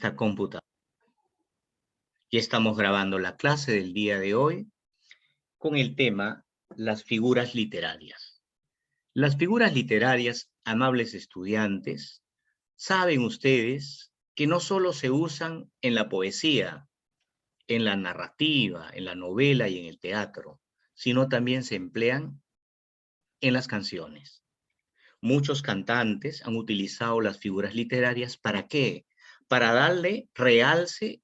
esta computadora. Y estamos grabando la clase del día de hoy con el tema las figuras literarias. Las figuras literarias, amables estudiantes, saben ustedes que no solo se usan en la poesía, en la narrativa, en la novela y en el teatro, sino también se emplean en las canciones. Muchos cantantes han utilizado las figuras literarias, ¿para qué? Para darle realce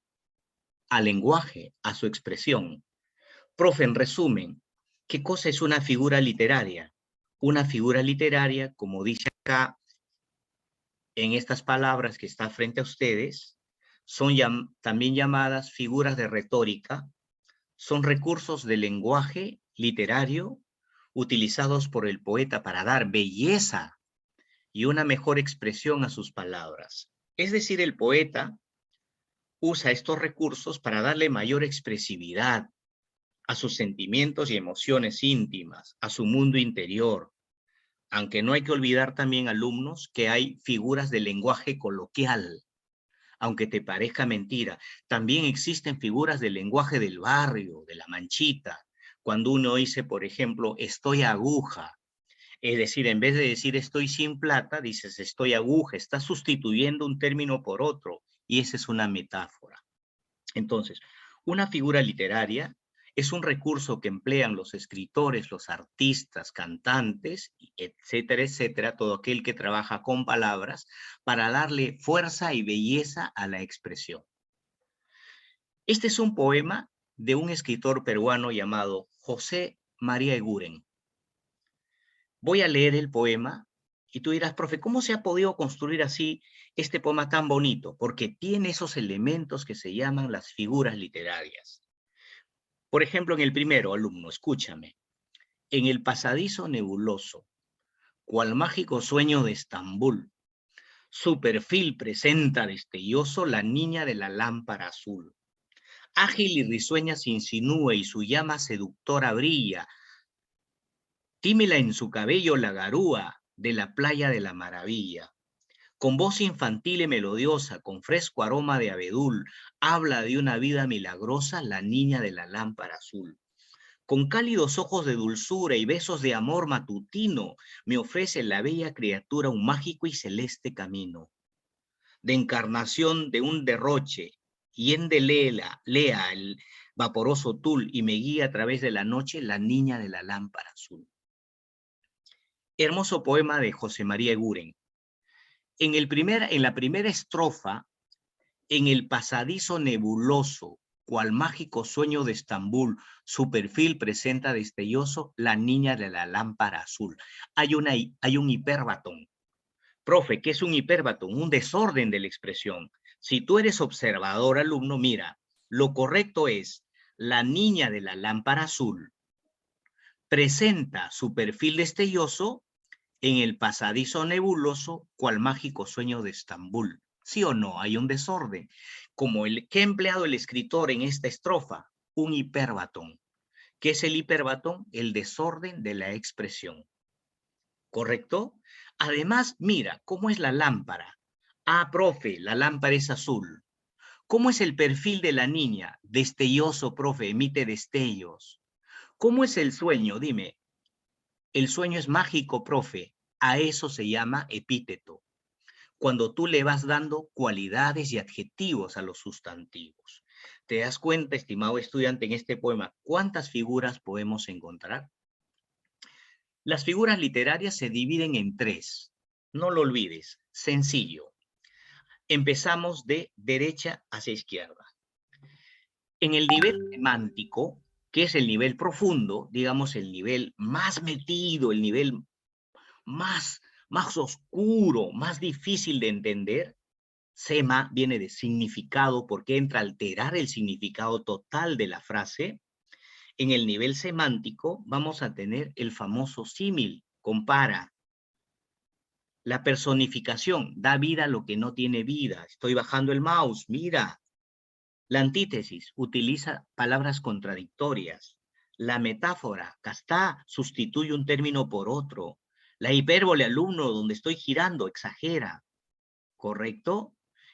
al lenguaje, a su expresión. Profe, en resumen, ¿qué cosa es una figura literaria? Una figura literaria, como dice acá en estas palabras que está frente a ustedes, son también llamadas figuras de retórica, son recursos del lenguaje literario utilizados por el poeta para dar belleza y una mejor expresión a sus palabras. Es decir, el poeta usa estos recursos para darle mayor expresividad a sus sentimientos y emociones íntimas, a su mundo interior. Aunque no hay que olvidar también, alumnos, que hay figuras de lenguaje coloquial. Aunque te parezca mentira, también existen figuras del lenguaje del barrio, de la manchita. Cuando uno dice, por ejemplo, estoy aguja, es decir, en vez de decir estoy sin plata, dices estoy aguja, estás sustituyendo un término por otro, y esa es una metáfora. Entonces, una figura literaria es un recurso que emplean los escritores, los artistas, cantantes, etcétera, etcétera, todo aquel que trabaja con palabras para darle fuerza y belleza a la expresión. Este es un poema de un escritor peruano llamado José María Eguren. Voy a leer el poema y tú dirás, profe, ¿cómo se ha podido construir así este poema tan bonito? Porque tiene esos elementos que se llaman las figuras literarias. Por ejemplo, en el primero, alumno, escúchame. En el pasadizo nebuloso, cual mágico sueño de Estambul, su perfil presenta destelloso la niña de la lámpara azul. Ágil y risueña se insinúa y su llama seductora brilla. Tímela en su cabello la garúa de la playa de la maravilla. Con voz infantil y melodiosa, con fresco aroma de abedul, habla de una vida milagrosa la niña de la lámpara azul. Con cálidos ojos de dulzura y besos de amor matutino, me ofrece la bella criatura un mágico y celeste camino. De encarnación de un derroche, y lea el vaporoso tul y me guía a través de la noche la niña de la lámpara azul. Hermoso poema de José María Eguren. En la primera estrofa, en el pasadizo nebuloso, cual mágico sueño de Estambul, su perfil presenta destelloso la niña de la lámpara azul. Hay un hiperbatón. Profe, ¿qué es un hiperbatón? Un desorden de la expresión. Si tú eres observador, alumno, mira, lo correcto es la niña de la lámpara azul presenta su perfil destelloso en el pasadizo nebuloso, cual mágico sueño de Estambul. ¿Sí o no? Hay un desorden. Como el que ha empleado el escritor en esta estrofa, un hiperbatón. ¿Qué es el hiperbatón? El desorden de la expresión. ¿Correcto? Además, mira, ¿cómo es la lámpara? Ah, profe, la lámpara es azul. ¿Cómo es el perfil de la niña? Destelloso, profe, emite destellos. ¿Cómo es el sueño? Dime. El sueño es mágico, profe. A eso se llama epíteto. Cuando tú le vas dando cualidades y adjetivos a los sustantivos. ¿Te das cuenta, estimado estudiante, en este poema, cuántas figuras podemos encontrar? Las figuras literarias se dividen en tres. No lo olvides, sencillo. Empezamos de derecha hacia izquierda. En el nivel semántico, que es el nivel profundo, digamos el nivel más metido, el nivel más oscuro, más difícil de entender, sema viene de significado porque entra a alterar el significado total de la frase. En el nivel semántico vamos a tener el famoso símil, compara. La personificación da vida a lo que no tiene vida. Estoy bajando el mouse, mira. La antítesis utiliza palabras contradictorias. La metáfora, acá está, sustituye un término por otro. La hipérbole, alumno, donde estoy girando, exagera. ¿Correcto?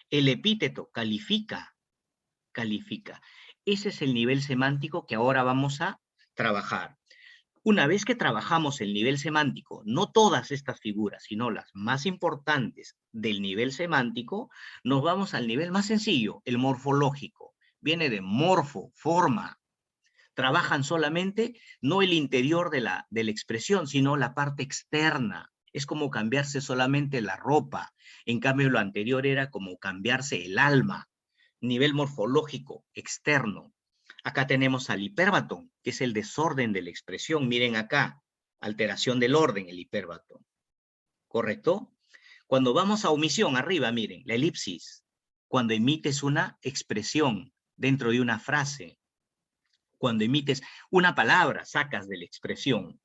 El epíteto califica, califica. Ese es el nivel semántico que ahora vamos a trabajar. Una vez que trabajamos el nivel semántico, no todas estas figuras, sino las más importantes del nivel semántico, nos vamos al nivel más sencillo, el morfológico. Viene de morfo, forma. Trabajan solamente no el interior de la expresión, sino la parte externa. Es como cambiarse solamente la ropa. En cambio, lo anterior era como cambiarse el alma. Nivel morfológico, externo. Acá tenemos al hipérbaton, que es el desorden de la expresión. Miren acá, alteración del orden, el hipérbaton. ¿Correcto? Cuando vamos a omisión, arriba, miren, la elipsis. Cuando emites una expresión dentro de una frase. Cuando emites una palabra, sacas de la expresión.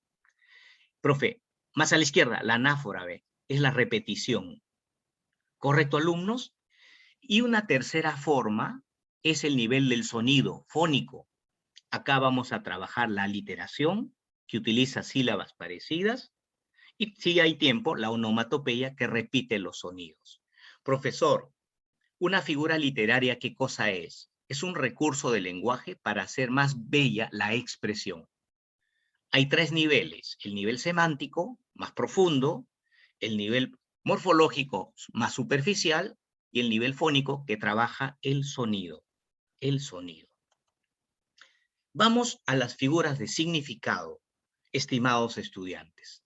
Profe, más a la izquierda, la anáfora, ¿ve? Es la repetición. ¿Correcto, alumnos? Y una tercera forma es el nivel del sonido fónico. Acá vamos a trabajar la aliteración, que utiliza sílabas parecidas, y si hay tiempo, la onomatopeya, que repite los sonidos. Profesor, una figura literaria, ¿qué cosa es? Es un recurso del lenguaje para hacer más bella la expresión. Hay tres niveles: el nivel semántico, más profundo; el nivel morfológico, más superficial; y el nivel fónico, que trabaja el sonido. El sonido. Vamos a las figuras de significado, estimados estudiantes.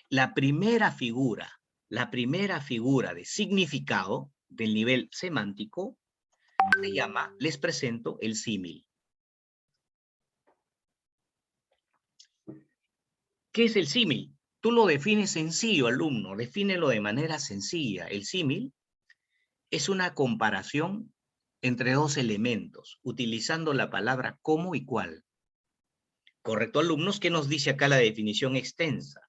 La primera figura de significado del nivel semántico se llama, les presento, el símil. ¿Qué es el símil? Tú lo defines sencillo, alumno, defínelo de manera sencilla. El símil es una comparación entre dos elementos, utilizando la palabra como y cual. ¿Correcto, alumnos? ¿Qué nos dice acá la definición extensa?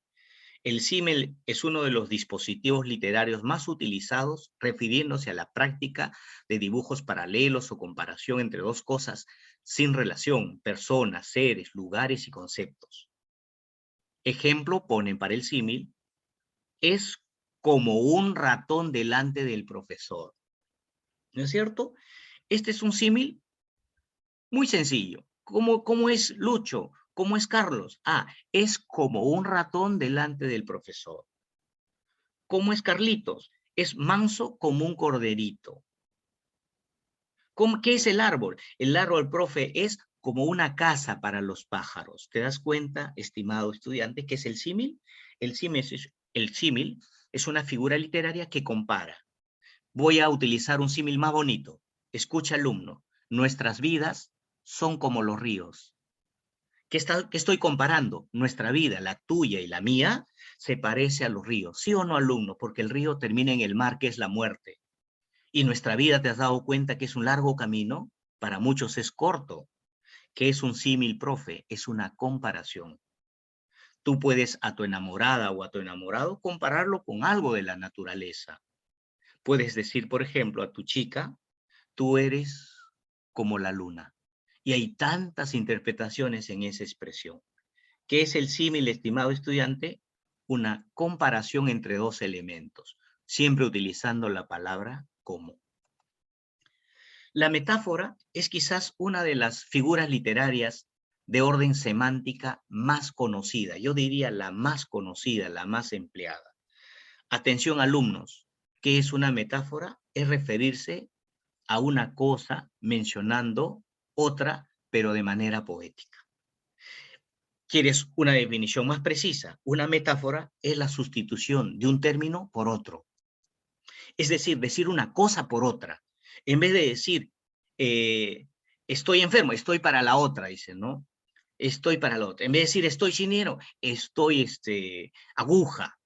El símil es uno de los dispositivos literarios más utilizados, refiriéndose a la práctica de dibujos paralelos o comparación entre dos cosas sin relación, personas, seres, lugares y conceptos. Ejemplo ponen para el símil: es como un ratón delante del profesor. ¿No es cierto? Este es un símil muy sencillo. ¿Cómo es Lucho? ¿Cómo es Carlos? Ah, es como un ratón delante del profesor. ¿Cómo es Carlitos? Es manso como un corderito. ¿Qué es el árbol? El árbol, profe, es como una casa para los pájaros. ¿Te das cuenta, estimado estudiante, qué es el símil? El símil es una figura literaria que compara. Voy a utilizar un símil más bonito. Escucha, alumno. Nuestras vidas son como los ríos. ¿Qué estoy comparando? Nuestra vida, la tuya y la mía, se parece a los ríos. ¿Sí o no, alumno? Porque el río termina en el mar, que es la muerte. Y nuestra vida, ¿te has dado cuenta que es un largo camino? Para muchos es corto. ¿Qué es un símil, profe? Es una comparación. Tú puedes a tu enamorada o a tu enamorado compararlo con algo de la naturaleza. Puedes decir, por ejemplo, a tu chica: tú eres como la luna. Y hay tantas interpretaciones en esa expresión. ¿Qué es el símil, estimado estudiante? Una comparación entre dos elementos, siempre utilizando la palabra como. La metáfora es quizás una de las figuras literarias de orden semántica más conocida. Yo diría la más conocida, la más empleada. Atención, alumnos, ¿qué es una metáfora? Es referirse a una cosa mencionando otra, pero de manera poética. ¿Quieres una definición más precisa? Una metáfora es la sustitución de un término por otro. Es decir una cosa por otra. En vez de decir, estoy enfermo, estoy para la otra, dicen, ¿no? Estoy para la otra. En vez de decir estoy sin dinero, estoy aguja.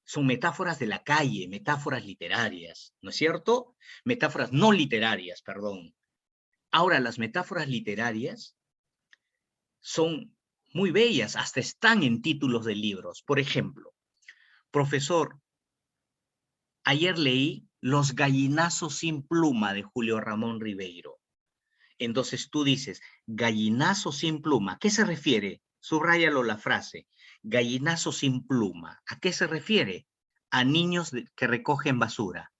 Son metáforas de la calle, metáforas literarias, ¿no es cierto? Metáforas no literarias, perdón. Ahora, las metáforas literarias son muy bellas, hasta están en títulos de libros. Por ejemplo, profesor, ayer leí Los gallinazos sin pluma de Julio Ramón Ribeiro. Entonces tú dices, gallinazo sin pluma, ¿a qué se refiere? Subráyalo la frase, gallinazo sin pluma. ¿A qué se refiere? A niños que recogen basura.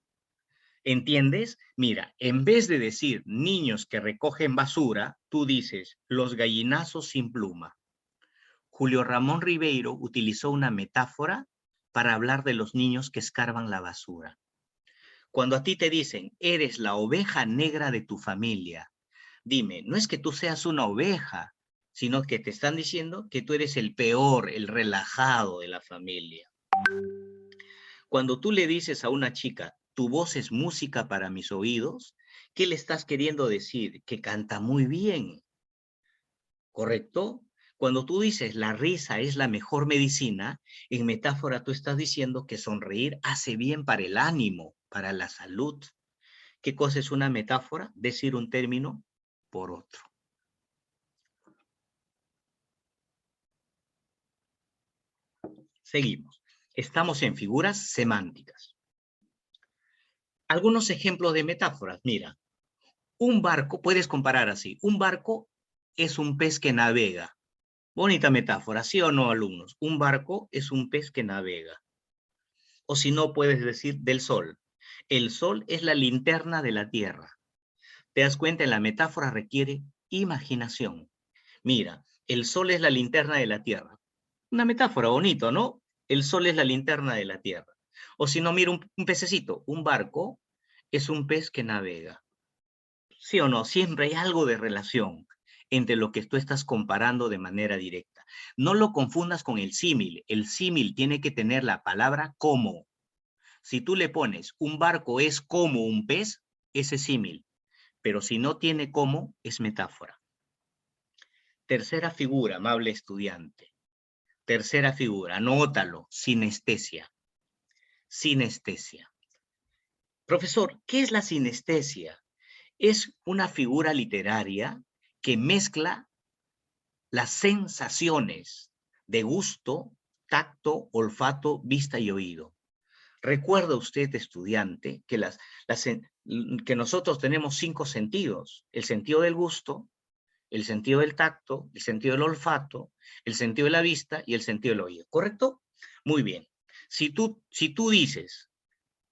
¿Entiendes? Mira, en vez de decir niños que recogen basura, tú dices los gallinazos sin pluma. Julio Ramón Ribeiro utilizó una metáfora para hablar de los niños que escarban la basura. Cuando a ti te dicen, eres la oveja negra de tu familia, dime, no es que tú seas una oveja, sino que te están diciendo que tú eres el peor, el relajado de la familia. Cuando tú le dices a una chica, tu voz es música para mis oídos, ¿qué le estás queriendo decir? Que canta muy bien, ¿correcto? Cuando tú dices la risa es la mejor medicina, en metáfora tú estás diciendo que sonreír hace bien para el ánimo, para la salud. ¿Qué cosa es una metáfora? Decir un término por otro. Seguimos. Estamos en figuras semánticas. Algunos ejemplos de metáforas. Mira, un barco, puedes comparar así. Un barco es un pez que navega. Bonita metáfora, ¿sí o no, alumnos? Un barco es un pez que navega. O si no, puedes decir del sol. El sol es la linterna de la tierra. ¿Te das cuenta? La metáfora requiere imaginación. Mira, el sol es la linterna de la tierra. Una metáfora bonito, ¿no? El sol es la linterna de la tierra. O si no, mira un pececito. Un barco es un pez que navega. ¿Sí o no? Siempre hay algo de relación entre lo que tú estás comparando de manera directa. No lo confundas con el símil. El símil tiene que tener la palabra como. Si tú le pones un barco es como un pez, ese es símil. Pero si no tiene como, es metáfora. Tercera figura, amable estudiante. Tercera figura, anótalo, sinestesia. Sinestesia. Profesor, ¿qué es la sinestesia? Es una figura literaria que mezcla las sensaciones de gusto, tacto, olfato, vista y oído. Recuerda usted, estudiante, que nosotros tenemos 5 sentidos. El sentido del gusto, el sentido del tacto, el sentido del olfato, el sentido de la vista y el sentido del oído. ¿Correcto? Muy bien. Si tú dices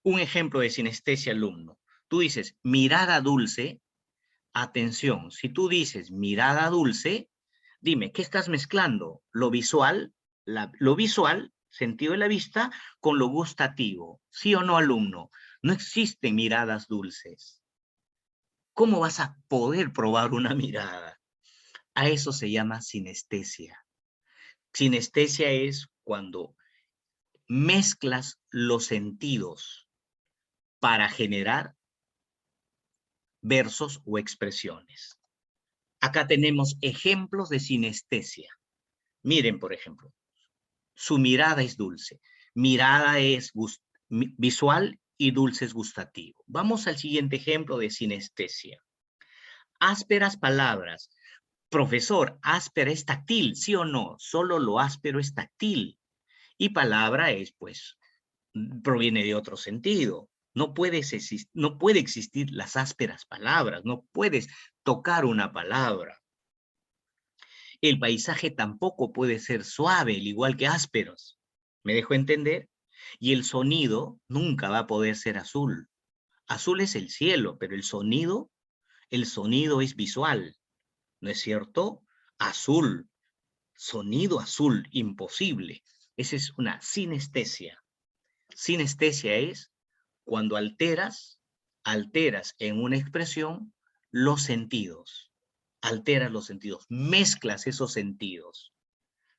un ejemplo de sinestesia, alumno, tú dices mirada dulce, atención, si tú dices mirada dulce, dime, ¿qué estás mezclando? Lo visual, sentido de la vista, con lo gustativo. ¿Sí o no, alumno? No existen miradas dulces. ¿Cómo vas a poder probar una mirada? A eso se llama sinestesia. Sinestesia es cuando mezclas los sentidos para generar versos o expresiones. Acá tenemos ejemplos de sinestesia. Miren, por ejemplo, su mirada es dulce. Mirada es visual y dulce es gustativo. Vamos al siguiente ejemplo de sinestesia. Ásperas palabras. Profesor, áspera es táctil, ¿sí o no? Solo lo áspero es táctil. Y palabra es, pues, proviene de otro sentido. No puede existir las ásperas palabras, no puedes tocar una palabra. El paisaje tampoco puede ser suave, al igual que ásperos. ¿Me dejo entender? Y el sonido nunca va a poder ser azul. Azul es el cielo, pero el sonido es visual. ¿No es cierto? Azul, sonido azul, imposible. Esa es una sinestesia. Sinestesia es cuando alteras en una expresión los sentidos. Alteras los sentidos, mezclas esos sentidos.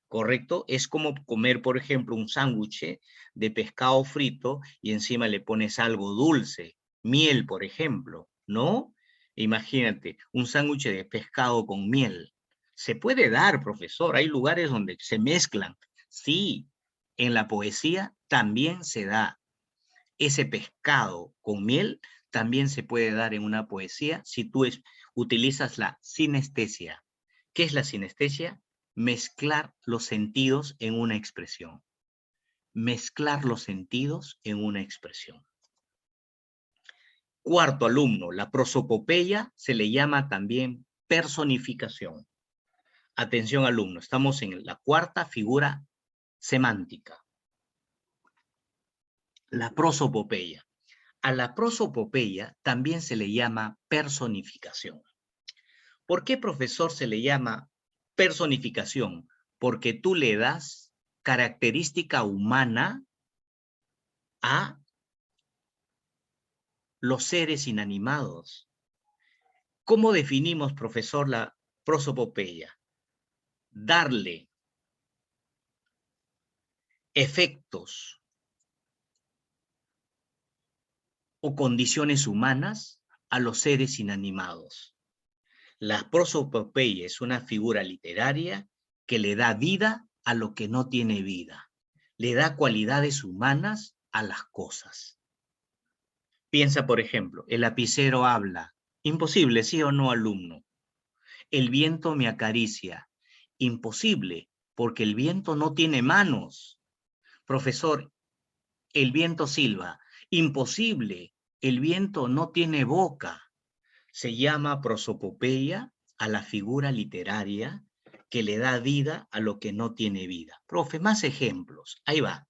¿Correcto? Es como comer, por ejemplo, un sándwich de pescado frito y encima le pones algo dulce, miel, por ejemplo, ¿no? Imagínate, un sándwich de pescado con miel. Se puede dar, profesor, hay lugares donde se mezclan. Sí, en la poesía también se da. Ese pescado con miel también se puede dar en una poesía si tú utilizas la sinestesia. ¿Qué es la sinestesia? Mezclar los sentidos en una expresión. Mezclar los sentidos en una expresión. Cuarto, alumno, la prosopopeya se le llama también personificación. Atención, alumno, estamos en la cuarta figura semántica. La prosopopeya. A la prosopopeya también se le llama personificación. ¿Por qué, profesor, se le llama personificación? Porque tú le das característica humana a los seres inanimados. ¿Cómo definimos, profesor, la prosopopeya? Darle efectos o condiciones humanas a los seres inanimados. La prosopopeya es una figura literaria que le da vida a lo que no tiene vida. Le da cualidades humanas a las cosas. Piensa, por ejemplo, el lapicero habla. Imposible, ¿sí o no, alumno? El viento me acaricia. Imposible, porque el viento no tiene manos. Profesor, el viento silba. Imposible, el viento no tiene boca. Se llama prosopopeya a la figura literaria que le da vida a lo que no tiene vida. Profe, más ejemplos. Ahí va.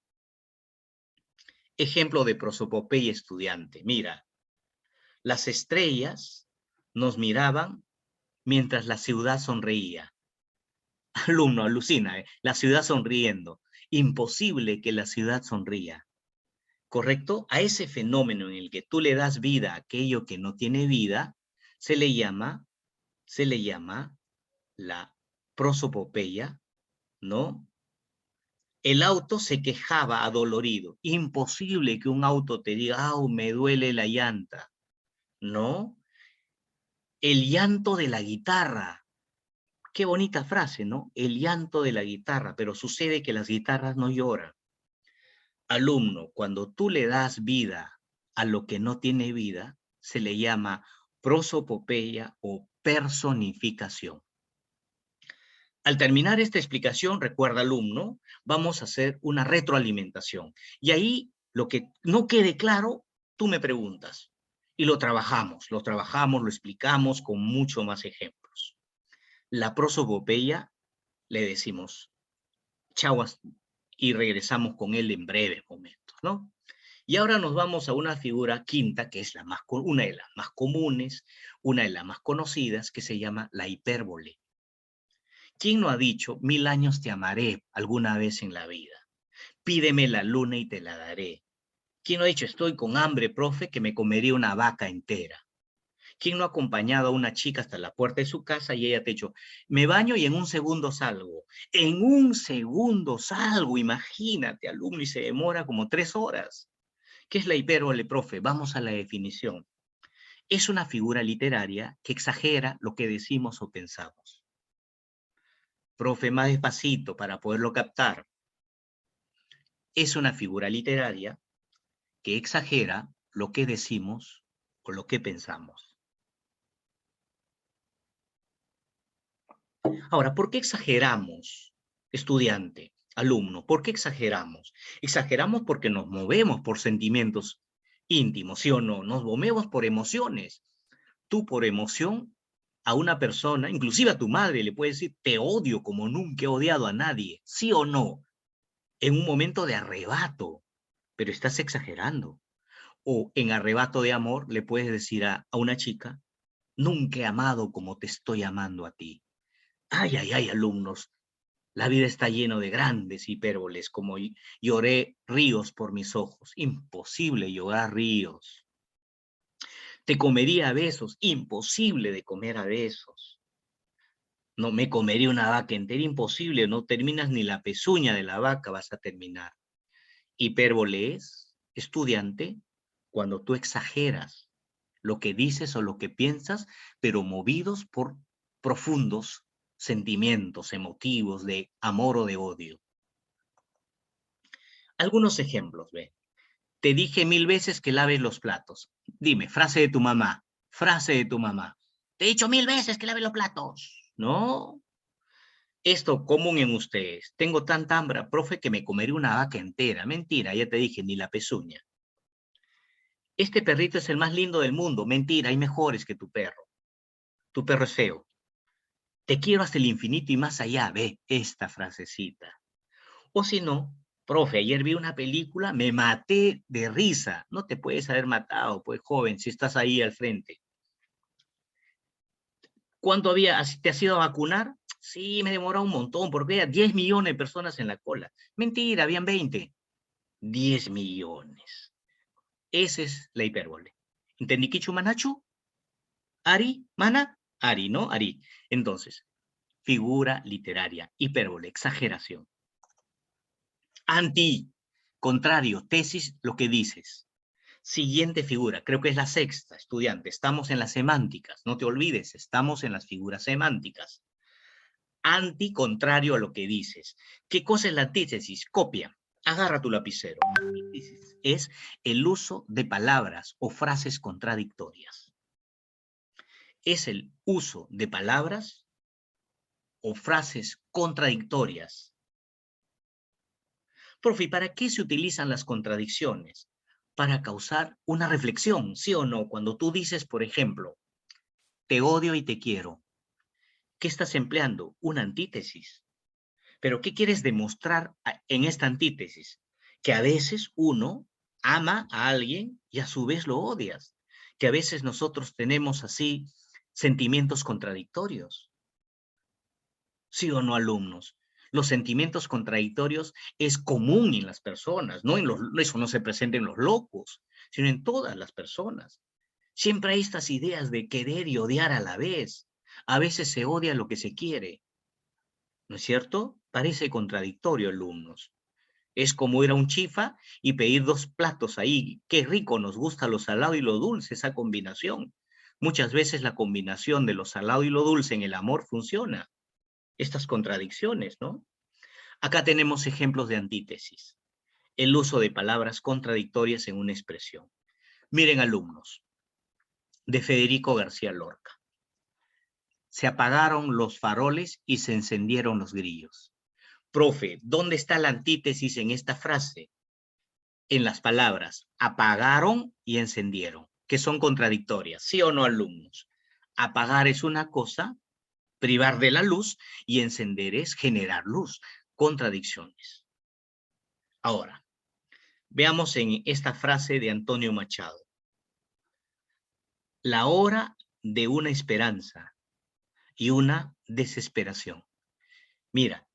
Ejemplo de prosopopeya estudiante. Mira, las estrellas nos miraban mientras la ciudad sonreía. Alumno, alucina, ¿eh? La ciudad sonriendo. Imposible que la ciudad sonría. ¿Correcto? A ese fenómeno en el que tú le das vida a aquello que no tiene vida, se le llama la prosopopeya, ¿no? El auto se quejaba adolorido. Imposible que un auto te diga, ¡au, me duele la llanta! ¿No? El llanto de la guitarra. Qué bonita frase, ¿no? El llanto de la guitarra, pero sucede que las guitarras no lloran. Alumno, cuando tú le das vida a lo que no tiene vida, se le llama prosopopeya o personificación. Al terminar esta explicación, recuerda, alumno, vamos a hacer una retroalimentación. Y ahí, lo que no quede claro, tú me preguntas. Y lo trabajamos, lo explicamos con mucho más ejemplos. La prosopopeya le decimos chau y regresamos con él en breves momentos, ¿no? Y ahora nos vamos a una figura quinta, que es una de las más comunes, una de las más conocidas, que se llama la hipérbole. ¿Quién no ha dicho 1000 años te amaré alguna vez en la vida? Pídeme la luna y te la daré. ¿Quién no ha dicho estoy con hambre, profe, que me comería una vaca entera? ¿Quién no ha acompañado a una chica hasta la puerta de su casa y ella te ha dicho, me baño y en un segundo salgo? En un segundo salgo, imagínate, alumno, y se demora como 3 horas. ¿Qué es la hipérbole, profe? Vamos a la definición. Es una figura literaria que exagera lo que decimos o pensamos. Profe, más despacito para poderlo captar. Es una figura literaria que exagera lo que decimos o lo que pensamos. Ahora, ¿por qué exageramos, estudiante, alumno? ¿Por qué exageramos? Exageramos porque nos movemos por sentimientos íntimos, ¿sí o no? Nos movemos por emociones. Tú por emoción a una persona, inclusive a tu madre, le puedes decir, te odio como nunca he odiado a nadie, ¿sí o no? En un momento de arrebato, pero estás exagerando. O en arrebato de amor le puedes decir a una chica, nunca he amado como te estoy amando a ti. Ay, ay, ay, alumnos, la vida está lleno de grandes hipérboles, como lloré ríos por mis ojos. Imposible llorar ríos. Te comería a besos. Imposible de comer a besos. No me comería una vaca entera. Imposible, no terminas ni la pezuña de la vaca, vas a terminar. Hipérbole es, estudiante, cuando tú exageras lo que dices o lo que piensas, pero movidos por profundos sentimientos emotivos de amor o de odio. Algunos ejemplos, ve. Te dije 1000 veces que laves los platos. Dime, frase de tu mamá. Frase de tu mamá. Te he dicho 1000 veces que laves los platos. ¿No? Esto común en ustedes. Tengo tanta hambre, profe, que me comeré una vaca entera. Mentira, ya te dije, ni la pezuña. Este perrito es el más lindo del mundo. Mentira, hay mejores que tu perro. Tu perro es feo. Te quiero hasta el infinito y más allá. Ve esta frasecita. O si no, Profe, ayer vi una película, me maté de risa. No te puedes haber matado, pues joven, si estás ahí al frente. ¿Cuánto te has ido a vacunar? Sí, me demoró un montón, porque había 10 millones de personas en la cola. Mentira, habían 20. 10 millones. Esa es la hipérbole. ¿Entendí, Kichu Manachu? Ari, Mana, Ari, ¿no? Ari. Entonces, figura literaria, hipérbole, exageración. Anti, contrario, tesis, lo que dices. Siguiente figura, creo que es la sexta, estudiante. Estamos en las semánticas, no te olvides, estamos en las figuras semánticas. Anti, contrario a lo que dices. ¿Qué cosa es la antítesis? Copia. Agarra tu lapicero. Antítesis es el uso de palabras o frases contradictorias. Es el uso de palabras o frases contradictorias. Profe, ¿para qué se utilizan las contradicciones? Para causar una reflexión, ¿sí o no? Cuando tú dices, por ejemplo, te odio y te quiero, ¿qué estás empleando? Una antítesis. Pero ¿qué quieres demostrar en esta antítesis? Que a veces uno ama a alguien y a su vez lo odias. Que a veces nosotros tenemos así sentimientos contradictorios. ¿Sí o no, alumnos? Los sentimientos contradictorios es común en las personas, no eso no se presenta en los locos, sino en todas las personas. Siempre hay estas ideas de querer y odiar a la vez. A veces se odia lo que se quiere, ¿no es cierto? Parece contradictorio, alumnos. Es como ir a un chifa y pedir 2 platos ahí. Qué rico, nos gusta lo salado y lo dulce, esa combinación. Muchas veces la combinación de lo salado y lo dulce en el amor funciona. Estas contradicciones, ¿no? Acá tenemos ejemplos de antítesis. El uso de palabras contradictorias en una expresión. Miren, alumnos, de Federico García Lorca. Se apagaron los faroles y se encendieron los grillos. Profe, ¿dónde está la antítesis en esta frase? En las palabras apagaron y encendieron, que son contradictorias, ¿sí o no, alumnos? Apagar es una cosa, privar de la luz, y encender es generar luz. Contradicciones. Ahora, veamos en esta frase de Antonio Machado. La hora de una esperanza y una desesperación. Mira,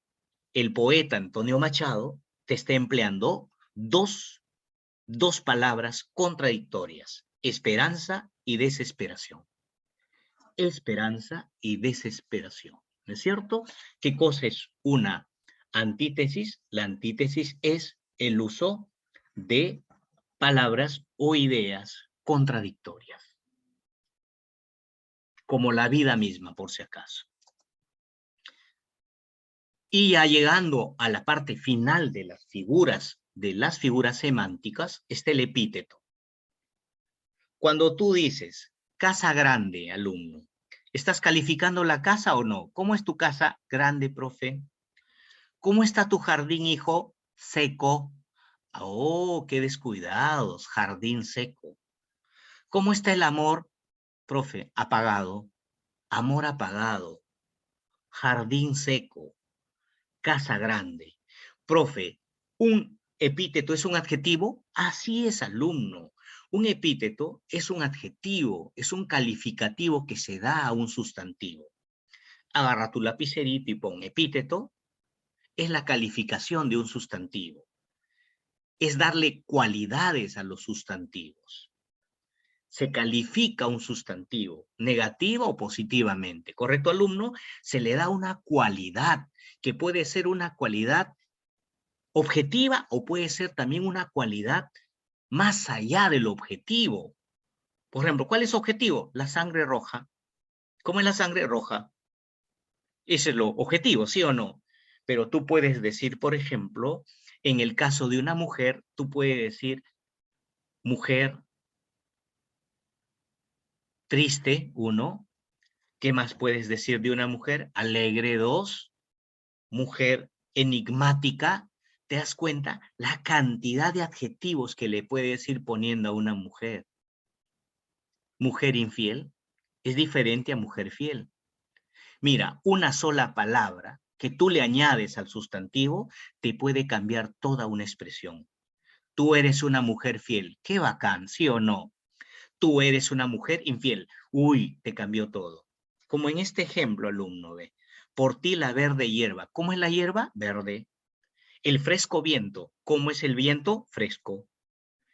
el poeta Antonio Machado te está empleando dos palabras contradictorias, esperanza y desesperación. Esperanza y desesperación, ¿no es cierto? ¿Qué cosa es una antítesis? La antítesis es el uso de palabras o ideas contradictorias, como la vida misma, por si acaso. Y ya llegando a la parte final de las figuras semánticas, está el epíteto. Cuando tú dices casa grande, alumno, ¿estás calificando la casa o no? ¿Cómo es tu casa grande, profe? ¿Cómo está tu jardín, hijo? Seco. Oh, qué descuidados, jardín seco. ¿Cómo está el amor, profe? Apagado. Amor apagado. Jardín seco. Casa grande. Profe, ¿un epíteto es un adjetivo? Así es, alumno. Un epíteto es un adjetivo, es un calificativo que se da a un sustantivo. Agarra tu lapicerito y pon epíteto. Es la calificación de un sustantivo. Es darle cualidades a los sustantivos. Se califica un sustantivo, negativa o positivamente. ¿Correcto, alumno? Se le da una cualidad, que puede ser una cualidad objetiva o puede ser también una cualidad más allá del objetivo. Por ejemplo, ¿cuál es su objetivo? La sangre roja. ¿Cómo es la sangre roja? Ese es lo objetivo, ¿sí o no? Pero tú puedes decir, por ejemplo, en el caso de una mujer, tú puedes decir mujer triste, 1. ¿Qué más puedes decir de una mujer? Alegre, 2. Mujer enigmática. ¿Te das cuenta? La cantidad de adjetivos que le puedes ir poniendo a una mujer. Mujer infiel es diferente a mujer fiel. Mira, una sola palabra que tú le añades al sustantivo te puede cambiar toda una expresión. Tú eres una mujer fiel. ¡Qué bacán! ¿Sí o no? Tú eres una mujer infiel. Uy, te cambió todo. Como en este ejemplo, alumno, ve. Por ti la verde hierba. ¿Cómo es la hierba? Verde. El fresco viento. ¿Cómo es el viento? Fresco.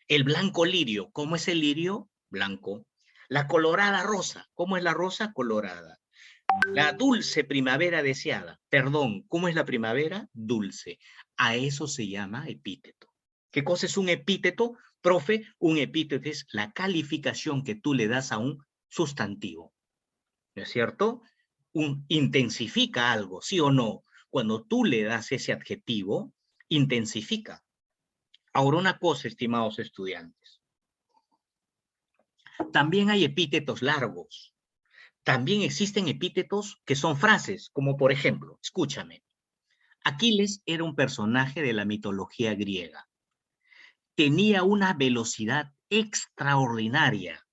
El blanco lirio. ¿Cómo es el lirio? Blanco. La colorada rosa. ¿Cómo es la rosa? Colorada. La dulce primavera deseada. Perdón, ¿cómo es la primavera? Dulce. A eso se llama epíteto. ¿Qué cosa es un epíteto? Profe, un epíteto es la calificación que tú le das a un sustantivo. ¿No es cierto? Intensifica algo, ¿sí o no? Cuando tú le das ese adjetivo, intensifica. Ahora una cosa, estimados estudiantes. También hay epítetos largos. También existen epítetos que son frases, como por ejemplo, escúchame, Aquiles era un personaje de la mitología griega. Tenía una velocidad extraordinaria.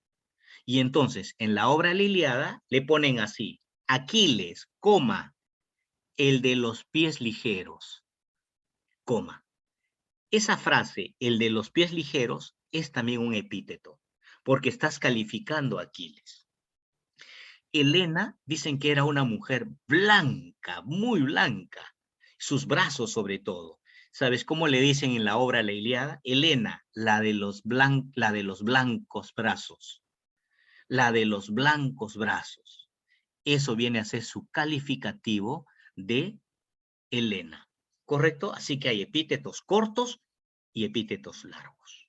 Y entonces, en la obra La Ilíada, le ponen así, Aquiles, coma, el de los pies ligeros, coma. Esa frase, el de los pies ligeros, es también un epíteto, porque estás calificando a Aquiles. Helena dicen que era una mujer blanca, muy blanca, sus brazos sobre todo. ¿Sabes cómo le dicen en la obra La Ilíada? Helena, la de los blancos brazos, la de los blancos brazos. Eso viene a ser su calificativo de Helena, ¿correcto? Así que hay epítetos cortos y epítetos largos.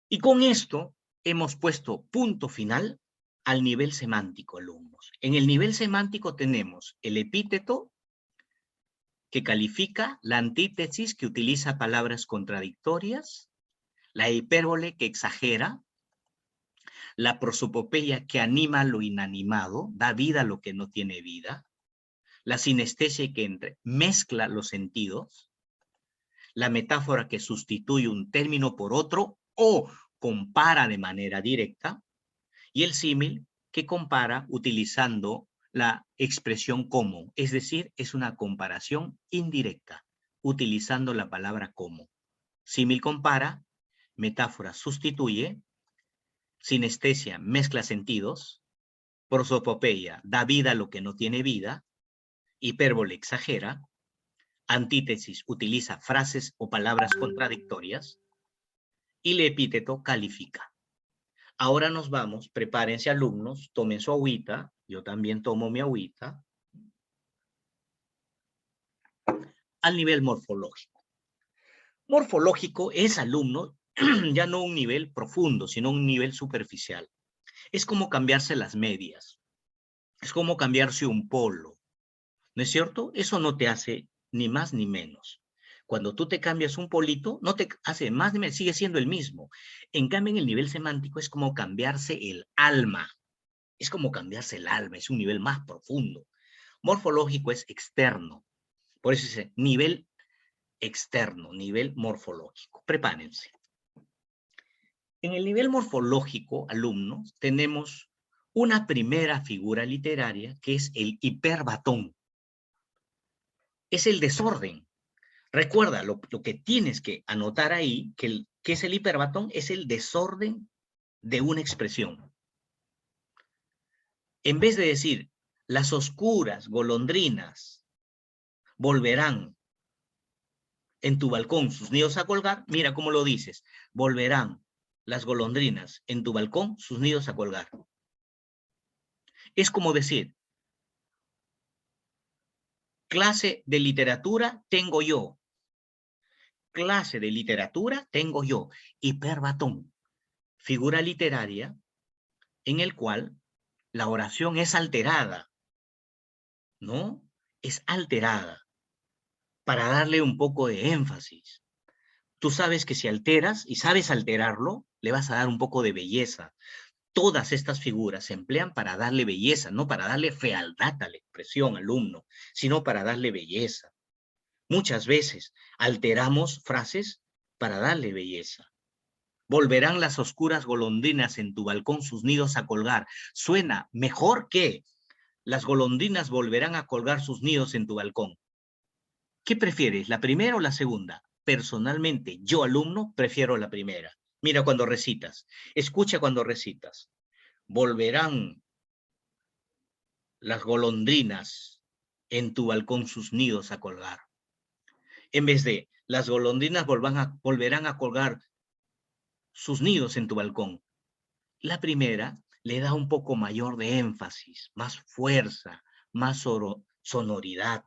Y con esto hemos puesto punto final al nivel semántico, alumnos. En el nivel semántico tenemos el epíteto que califica, la antítesis que utiliza palabras contradictorias, la hipérbole que exagera, la prosopopeya que anima lo inanimado, da vida a lo que no tiene vida, la sinestesia que mezcla los sentidos, la metáfora que sustituye un término por otro o compara de manera directa, y el símil que compara utilizando la expresión como, es decir, es una comparación indirecta, utilizando la palabra como. Símil compara, metáfora sustituye, sinestesia mezcla sentidos, prosopopeya da vida a lo que no tiene vida, hipérbole exagera, antítesis utiliza frases o palabras contradictorias, y el epíteto califica. Ahora nos vamos, prepárense alumnos, tomen su agüita, yo también tomo mi agüita, al nivel morfológico. Morfológico es, alumno, ya no un nivel profundo, sino un nivel superficial. Es como cambiarse las medias, es como cambiarse un polo, ¿no es cierto? Eso no te hace ni más ni menos. Cuando tú te cambias un polito, no te hace más ni menos, sigue siendo el mismo. En cambio, en el nivel semántico es como cambiarse el alma. Es como cambiarse el alma, es un nivel más profundo. Morfológico es externo. Por eso es nivel externo, nivel morfológico. Prepárense. En el nivel morfológico, alumnos, tenemos una primera figura literaria que es el hiperbatón. Es el desorden. Recuerda, lo que tienes que anotar ahí, que es el hiperbatón, es el desorden de una expresión. En vez de decir, las oscuras golondrinas volverán en tu balcón sus nidos a colgar, mira cómo lo dices, volverán las golondrinas en tu balcón sus nidos a colgar. Es como decir, clase de literatura tengo yo, clase de literatura tengo yo, hiperbatón, figura literaria en el cual la oración es alterada, ¿no? Es alterada para darle un poco de énfasis. Tú sabes que si alteras y sabes alterarlo, le vas a dar un poco de belleza. Todas estas figuras se emplean para darle belleza, no para darle fealdad a la expresión, alumno, sino para darle belleza. Muchas veces alteramos frases para darle belleza. Volverán las oscuras golondrinas en tu balcón sus nidos a colgar. Suena mejor que las golondrinas volverán a colgar sus nidos en tu balcón. ¿Qué prefieres, la primera o la segunda? Personalmente, yo alumno, prefiero la primera. Mira cuando recitas, escucha cuando recitas. Volverán las golondrinas en tu balcón sus nidos a colgar. En vez de, las golondrinas volverán a colgar sus nidos en tu balcón. La primera le da un poco mayor de énfasis, más fuerza, más sonoridad.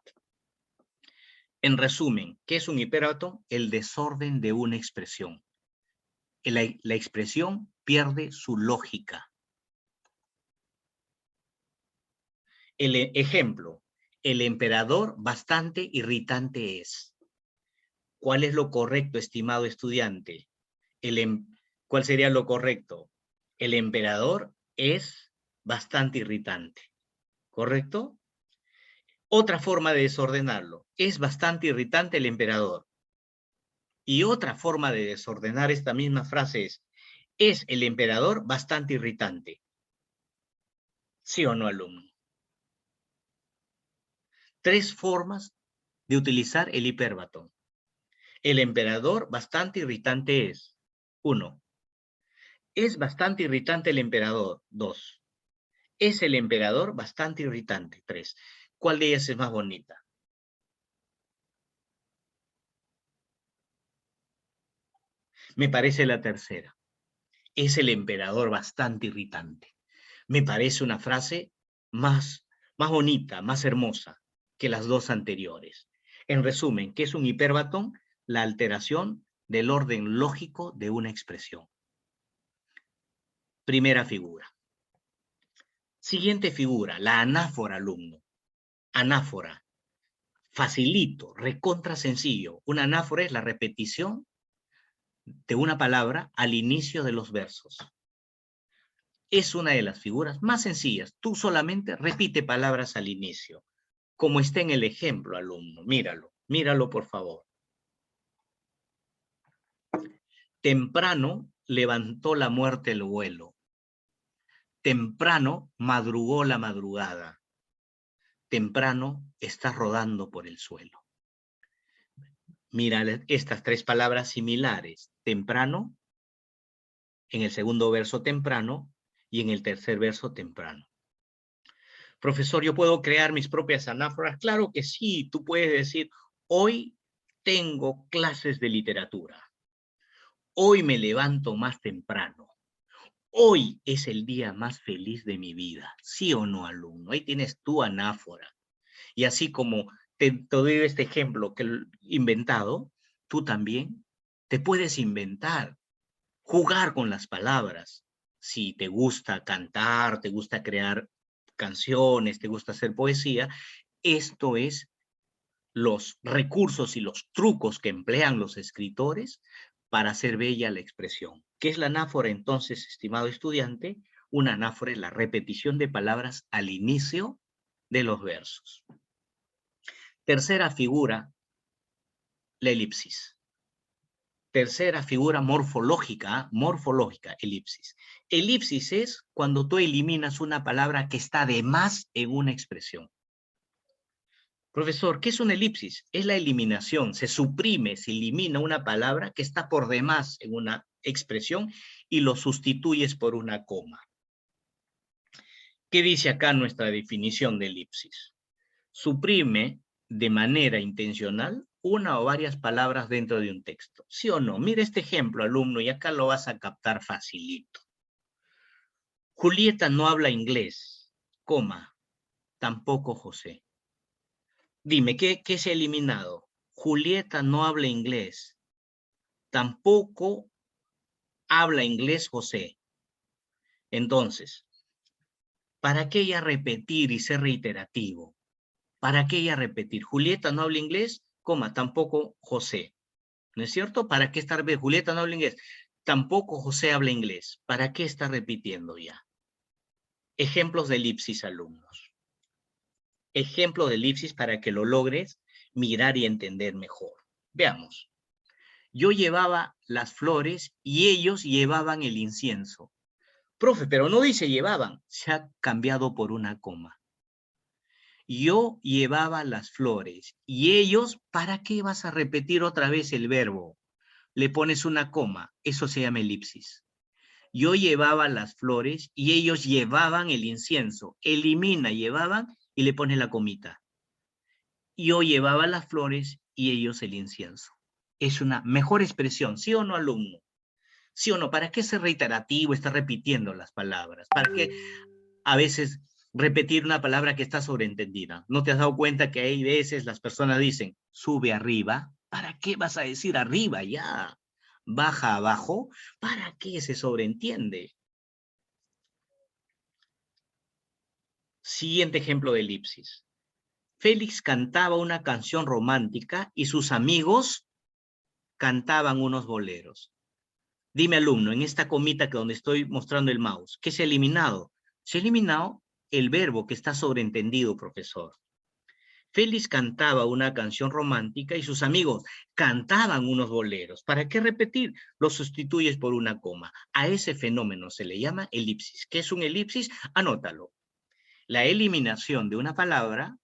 En resumen, ¿qué es un hiperbatón? El desorden de una expresión. La expresión pierde su lógica. El ejemplo, el emperador bastante irritante es. ¿Cuál es lo correcto, estimado estudiante? ¿Cuál sería lo correcto? El emperador es bastante irritante, ¿correcto? Otra forma de desordenarlo, es bastante irritante el emperador. Y otra forma de desordenar esta misma frase es el emperador bastante irritante. ¿Sí o no, alumno? Tres formas de utilizar el hiperbatón. El emperador bastante irritante es. 1. Es bastante irritante el emperador. 2. Es el emperador bastante irritante. 3. ¿Cuál de ellas es más bonita? Me parece la tercera. Es el emperador bastante irritante. Me parece una frase más bonita, más hermosa que las dos anteriores. En resumen, ¿qué es un hiperbatón? La alteración del orden lógico de una expresión. Primera figura. Siguiente figura, la anáfora, alumno. Anáfora. Facilito, recontra sencillo. Una anáfora es la repetición de una palabra al inicio de los versos. Es una de las figuras más sencillas. Tú solamente repite palabras al inicio, como está en el ejemplo, alumno. Míralo por favor. Temprano levantó la muerte el vuelo. Temprano madrugó la madrugada. Temprano está rodando por el suelo. Mira estas tres palabras similares. Temprano, en el segundo verso temprano, y en el tercer verso temprano. Profesor, ¿yo puedo crear mis propias anáforas? Claro que sí, tú puedes decir, hoy tengo clases de literatura. Hoy me levanto más temprano. Hoy es el día más feliz de mi vida. ¿Sí o no, alumno? Ahí tienes tu anáfora. Y así como te doy este ejemplo que he inventado, tú también te puedes inventar, jugar con las palabras. Si te gusta cantar, te gusta crear canciones, te gusta hacer poesía, esto es los recursos y los trucos que emplean los escritores para hacer bella la expresión. ¿Qué es la anáfora entonces, estimado estudiante? Una anáfora es la repetición de palabras al inicio de los versos. Tercera figura, la elipsis. Tercera figura morfológica, elipsis. Elipsis es cuando tú eliminas una palabra que está de más en una expresión. Profesor, ¿qué es una elipsis? Es la eliminación, se suprime, se elimina una palabra que está por demás en una expresión y lo sustituyes por una coma. ¿Qué dice acá nuestra definición de elipsis? Suprime de manera intencional una o varias palabras dentro de un texto. ¿Sí o no? Mira este ejemplo, alumno, y acá lo vas a captar facilito. Julieta no habla inglés, coma, tampoco José. Dime, ¿qué se ha eliminado? Julieta no habla inglés, tampoco habla inglés José. Entonces, ¿para qué ella repetir y ser reiterativo? ¿Para qué ella repetir? Julieta no habla inglés, coma, tampoco José. ¿No es cierto? ¿Para qué estar bien? Julieta no habla inglés. Tampoco José habla inglés. ¿Para qué está repitiendo ya? Ejemplos de elipsis, alumnos. Ejemplos de elipsis para que lo logres mirar y entender mejor. Veamos. Yo llevaba las flores y ellos llevaban el incienso. Profe, pero no dice llevaban. Se ha cambiado por una coma. Yo llevaba las flores. Y ellos, ¿para qué vas a repetir otra vez el verbo? Le pones una coma. Eso se llama elipsis. Yo llevaba las flores y ellos llevaban el incienso. Elimina, llevaban y le pones la comita. Yo llevaba las flores y ellos el incienso. Es una mejor expresión, ¿sí o no, alumno? ¿Sí o no? ¿Para qué ser reiterativo, estar repitiendo las palabras? ¿Para qué a veces repetir una palabra que está sobreentendida? ¿No te has dado cuenta que hay veces las personas dicen, sube arriba? ¿Para qué vas a decir arriba ya? Baja abajo, ¿para qué se sobreentiende? Siguiente ejemplo de elipsis. Félix cantaba una canción romántica y sus amigos cantaban unos boleros. Dime, alumno, en esta comita que donde estoy mostrando el mouse, ¿qué se ha eliminado? Se ha eliminado el verbo que está sobreentendido, profesor. Félix cantaba una canción romántica y sus amigos cantaban unos boleros. ¿Para qué repetir? Lo sustituyes por una coma. A ese fenómeno se le llama elipsis. ¿Qué es un elipsis? Anótalo. La eliminación de una palabra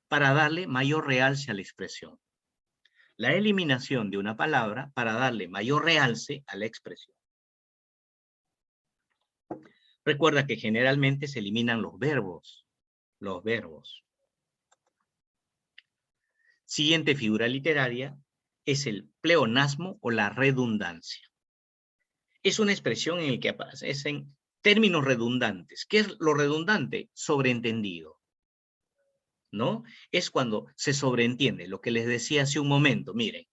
para darle mayor realce a la expresión. La eliminación de una palabra para darle mayor realce a la expresión. Recuerda que generalmente se eliminan los verbos. Los verbos. Siguiente figura literaria es el pleonasmo o la redundancia. Es una expresión en la que aparecen términos redundantes. ¿Qué es lo redundante? Sobreentendido, ¿no? Es cuando se sobreentiende lo que les decía hace un momento. Miren,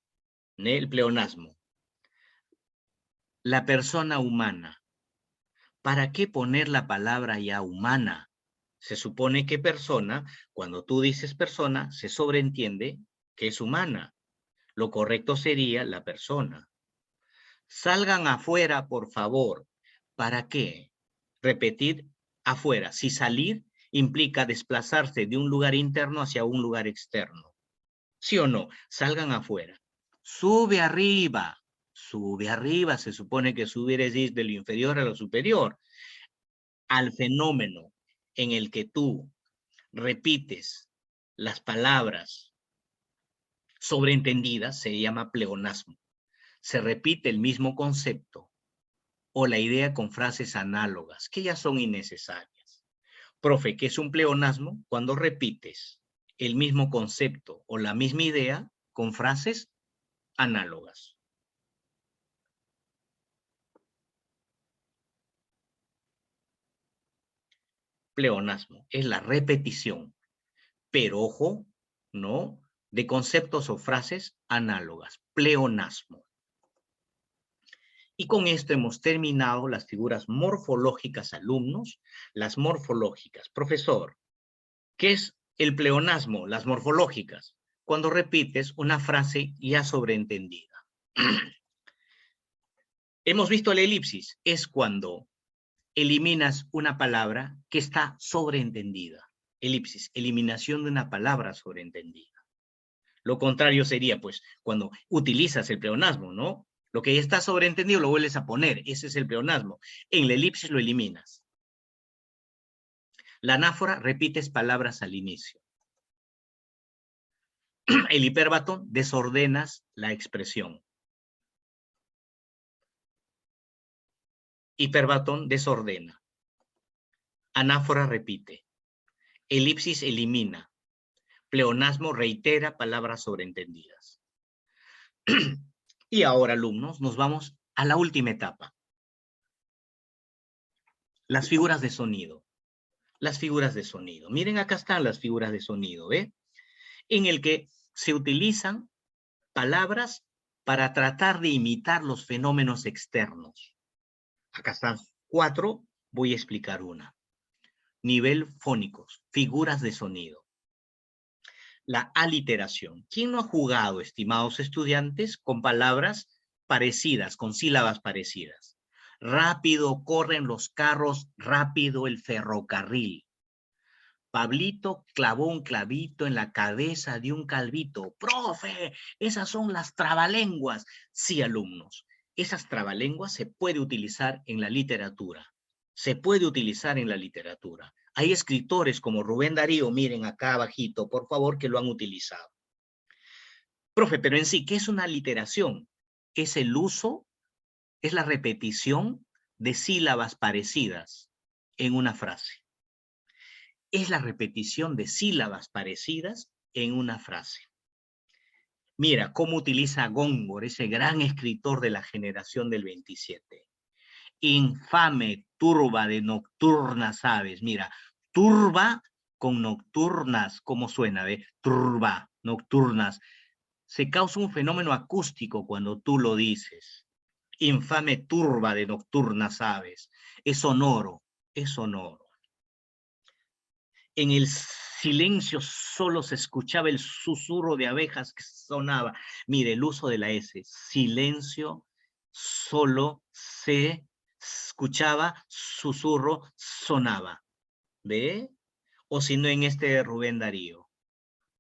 el pleonasmo. La persona humana. ¿Para qué poner la palabra ya humana? Se supone que persona, cuando tú dices persona, se sobreentiende que es humana. Lo correcto sería la persona. Salgan afuera, por favor. ¿Para qué? Repetir afuera. Si salir implica desplazarse de un lugar interno hacia un lugar externo. ¿Sí o no? Salgan afuera. Sube arriba. Sube arriba. Se supone que subir es ir de lo inferior a lo superior. Al fenómeno en el que tú repites las palabras sobreentendidas se llama pleonasmo. Se repite el mismo concepto o la idea con frases análogas, que ya son innecesarias. Profe, ¿qué es un pleonasmo? Cuando repites el mismo concepto o la misma idea con frases análogas. Pleonasmo es la repetición, pero ojo, ¿no? De conceptos o frases análogas. Pleonasmo. Y con esto hemos terminado las figuras morfológicas, alumnos. Las morfológicas. Profesor, ¿qué es el pleonasmo? Las morfológicas. Cuando repites una frase ya sobreentendida. Hemos visto la elipsis. Es cuando eliminas una palabra que está sobreentendida. Elipsis, eliminación de una palabra sobreentendida. Lo contrario sería, pues, cuando utilizas el pleonasmo, ¿no? Lo que ya está sobreentendido lo vuelves a poner. Ese es el pleonasmo. En la elipsis lo eliminas. La anáfora, repites palabras al inicio. El hiperbatón, desordenas la expresión. Hiperbatón, desordena. Anáfora, repite. Elipsis, elimina. Pleonasmo, reitera palabras sobreentendidas. Y ahora, alumnos, nos vamos a la última etapa. Las figuras de sonido. Las figuras de sonido. Miren, acá están las figuras de sonido, ¿ve? En el que se utilizan palabras para tratar de imitar los fenómenos externos. Acá están 4, voy a explicar una. Nivel fónicos, figuras de sonido. La aliteración. ¿Quién no ha jugado, estimados estudiantes, con palabras parecidas, con sílabas parecidas? Rápido corren los carros, rápido el ferrocarril. Pablito clavó un clavito en la cabeza de un calvito. ¡Profe! Esas son las trabalenguas. Sí, alumnos. Esas trabalenguas se puede utilizar en la literatura. Se puede utilizar en la literatura. Hay escritores como Rubén Darío, miren acá abajito, por favor, que lo han utilizado. Profe, pero en sí, ¿qué es una literación? Es el uso, es la repetición de sílabas parecidas en una frase. Es la repetición de sílabas parecidas en una frase. Mira cómo utiliza Góngora, ese gran escritor de la generación del 27. Infame, turba de nocturnas aves. Mira, turba con nocturnas, ¿cómo suena? ¿Ve? Turba, nocturnas. Se causa un fenómeno acústico cuando tú lo dices. Infame turba de nocturnas aves. Es sonoro, es sonoro. En el silencio solo se escuchaba el susurro de abejas que sonaba. Mire, el uso de la S. Silencio, solo se escuchaba, susurro, sonaba. ¿Ve? O si no, en este de Rubén Darío.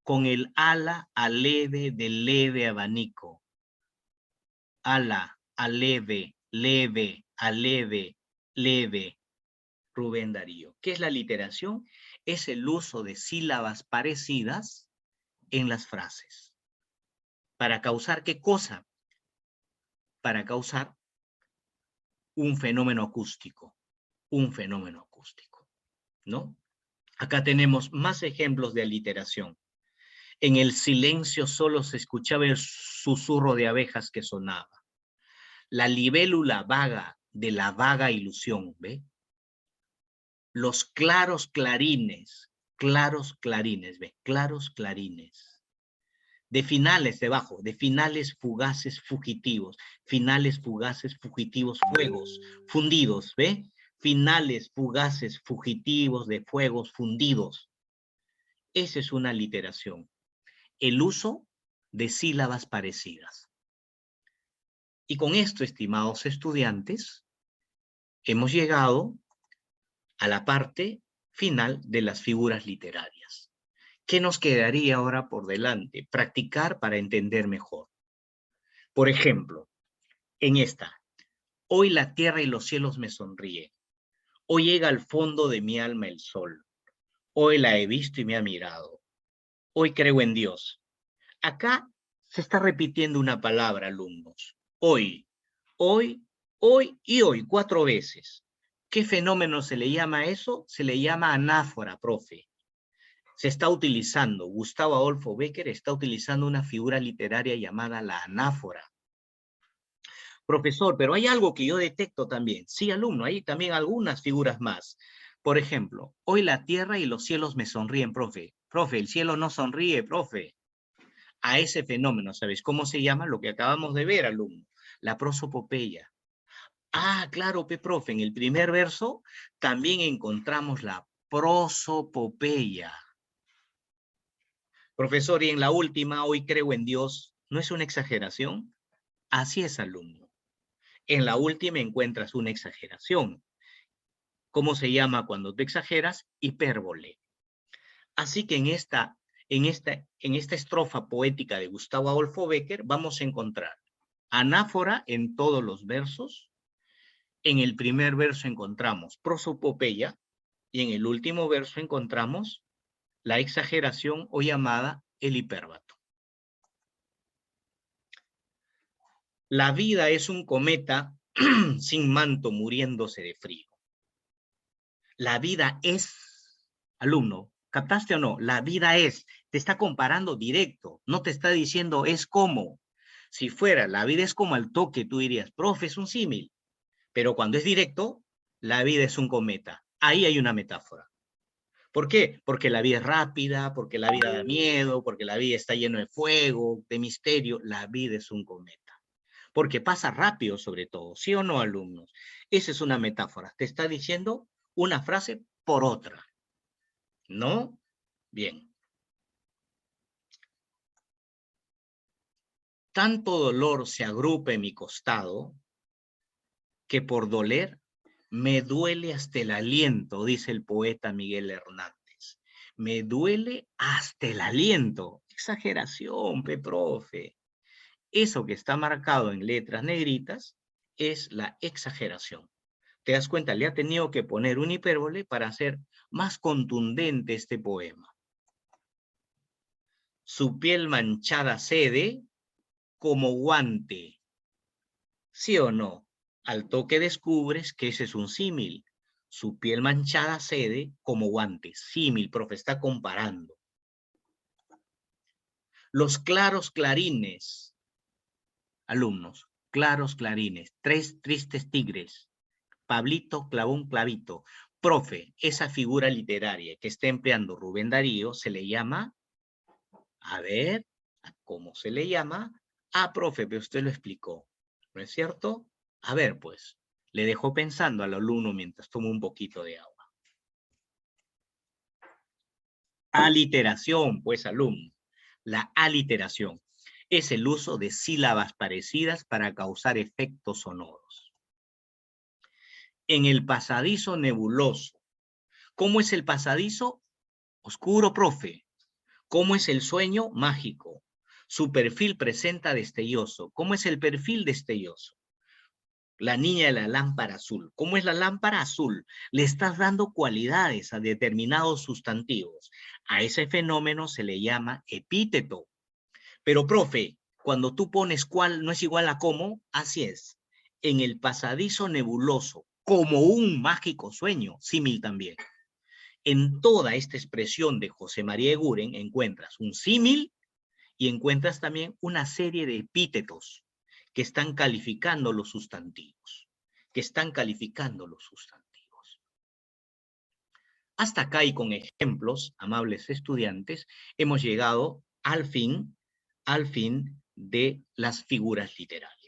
Con el ala aleve del leve abanico. Ala, aleve, leve, aleve, leve. Rubén Darío. ¿Qué es la literación? Es el uso de sílabas parecidas en las frases. ¿Para causar qué cosa? Para causar un fenómeno acústico. Un fenómeno acústico, ¿no? Acá tenemos más ejemplos de aliteración. En el silencio solo se escuchaba el susurro de abejas que sonaba. La libélula vaga de la vaga ilusión, ¿ve? Los claros clarines, ¿ve? Claros clarines. De finales debajo, de finales fugaces fugitivos, fuegos, fundidos, ¿ve? Finales fugaces fugitivos de fuegos fundidos. Esa es una literación. El uso de sílabas parecidas. Y con esto, estimados estudiantes, hemos llegado a la parte final de las figuras literarias. ¿Qué nos quedaría ahora por delante? Practicar para entender mejor. Por ejemplo, en esta, hoy la tierra y los cielos me sonríen. Hoy llega al fondo de mi alma el sol. Hoy la he visto y me ha mirado. Hoy creo en Dios. Acá se está repitiendo una palabra, alumnos. Hoy, hoy, hoy y hoy, 4 veces. ¿Qué fenómeno se le llama a eso? Se le llama anáfora, profe. Se está utilizando, Gustavo Adolfo Bécquer está utilizando una figura literaria llamada la anáfora. Profesor, pero hay algo que yo detecto también. Sí, alumno, hay también algunas figuras más. Por ejemplo, hoy la tierra y los cielos me sonríen, profe. Profe, el cielo no sonríe, profe. A ese fenómeno, ¿sabes cómo se llama? Lo que acabamos de ver, alumno. La prosopopeya. Ah, claro, profe, en el primer verso también encontramos la prosopopeya. Profesor, y en la última, hoy creo en Dios, ¿no es una exageración? Así es, alumno. En la última encuentras una exageración. ¿Cómo se llama cuando te exageras? Hipérbole. Así que en esta estrofa poética de Gustavo Adolfo Bécquer vamos a encontrar anáfora en todos los versos. En el primer verso encontramos prosopopeya y en el último verso encontramos la exageración o llamada el hipérbato. La vida es un cometa sin manto muriéndose de frío. La vida es, alumno, ¿captaste o no? La vida es, te está comparando directo, no te está diciendo es como. Si fuera, la vida es como al toque, tú dirías, profe, es un símil. Pero cuando es directo, la vida es un cometa. Ahí hay una metáfora. ¿Por qué? Porque la vida es rápida, porque la vida da miedo, porque la vida está lleno de fuego, de misterio. La vida es un cometa. Porque pasa rápido sobre todo, ¿sí o no, alumnos? Esa es una metáfora. Te está diciendo una frase por otra. ¿No? Bien. Tanto dolor se agrupa en mi costado que por doler me duele hasta el aliento, dice el poeta Miguel Hernández. Me duele hasta el aliento. Exageración, profe. Eso que está marcado en letras negritas es la exageración. Te das cuenta, le ha tenido que poner una hipérbole para hacer más contundente este poema. Su piel manchada cede como guante. ¿Sí o no? Al toque descubres que ese es un símil. Su piel manchada cede como guante. Símil, profe, está comparando. Los claros clarines. Alumnos, claros clarines. 3 tristes tigres. Pablito clavó un clavito. Profe, esa figura literaria que está empleando Rubén Darío se le llama, a ver, ¿cómo se le llama? Ah, profe, pero usted lo explicó, ¿no es cierto? A ver, pues, le dejo pensando al alumno mientras tomo un poquito de agua. Aliteración, pues, alumno. La aliteración es el uso de sílabas parecidas para causar efectos sonoros. En el pasadizo nebuloso. ¿Cómo es el pasadizo? Oscuro, profe. ¿Cómo es el sueño? Mágico. Su perfil presenta destelloso. ¿Cómo es el perfil destelloso? La niña de la lámpara azul. ¿Cómo es la lámpara azul? Le estás dando cualidades a determinados sustantivos. A ese fenómeno se le llama epíteto. Pero, profe, cuando tú pones cuál no es igual a cómo, así es. En el pasadizo nebuloso, como un mágico sueño, símil también. En toda esta expresión de José María Eguren encuentras un símil y encuentras también una serie de epítetos que están calificando los sustantivos. Hasta acá y con ejemplos, amables estudiantes, hemos llegado al fin de las figuras literarias.